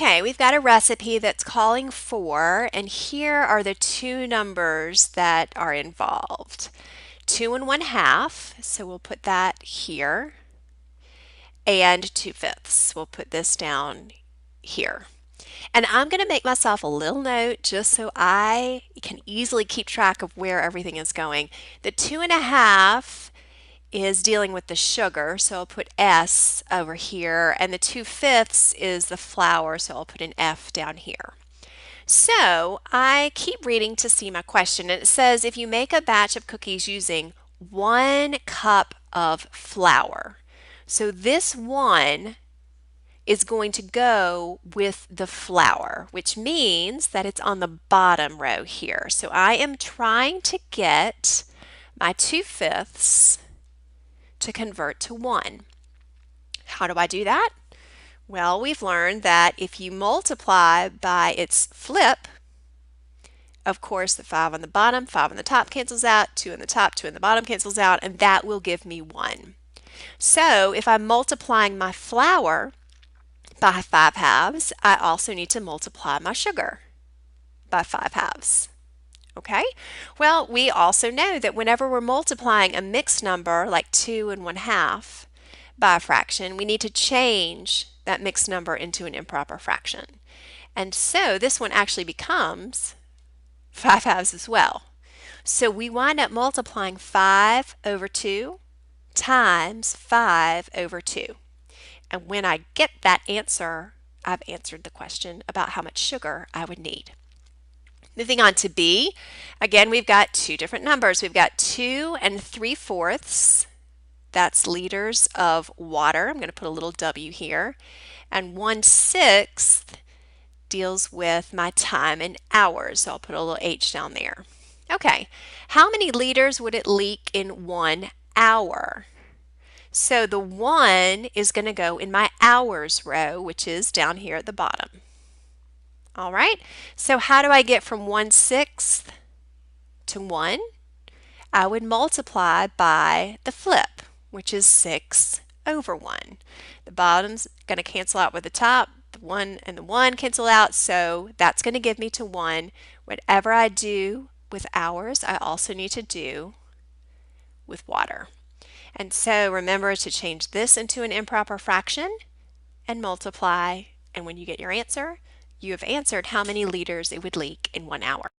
Okay, we've got a recipe that's calling for, and here are the two numbers that are involved. 2 1/2, so we'll put that here, and 2/5. We'll put this down here. And I'm going to make myself a little note just so I can easily keep track of where everything is going. The 2 1/2 is dealing with the sugar, so I'll put S over here, and the 2/5 is the flour, so I'll put an F down here. So I keep reading to see my question, and it says if you make a batch of cookies using 1 cup of flour. So this one is going to go with the flour, which means that it's on the bottom row here. So I am trying to get my 2/5 to convert to 1. How do I do that? Well, we've learned that if you multiply by its flip, of course the 5 on the bottom, 5 on the top cancels out, 2 on the top, 2 on the bottom cancels out, and that will give me 1. So if I'm multiplying my flour by 5/2, I also need to multiply my sugar by 5/2. Okay, well, we also know that whenever we're multiplying a mixed number like 2 1/2 by a fraction, we need to change that mixed number into an improper fraction. And so this one actually becomes 5/2 as well. So we wind up multiplying 5 over 2 times 5 over 2. And when I get that answer, I've answered the question about how much sugar I would need. Moving on to B, again, we've got two different numbers. We've got 2 3/4. That's liters of water. I'm going to put a little W here. And 1/6 deals with my time in hours. So I'll put a little H down there. Okay, how many liters would it leak in 1 hour? So the 1 is going to go in my hours row, which is down here at the bottom. All right, so how do I get from 1/6 to 1? I would multiply by the flip, which is 6 over 1. The bottom's going to cancel out with the top. The 1 and the 1 cancel out, so that's going to give me to 1. Whatever I do with hours, I also need to do with water. And so remember to change this into an improper fraction and multiply, and when you get your answer, you have answered how many liters it would leak in 1 hour.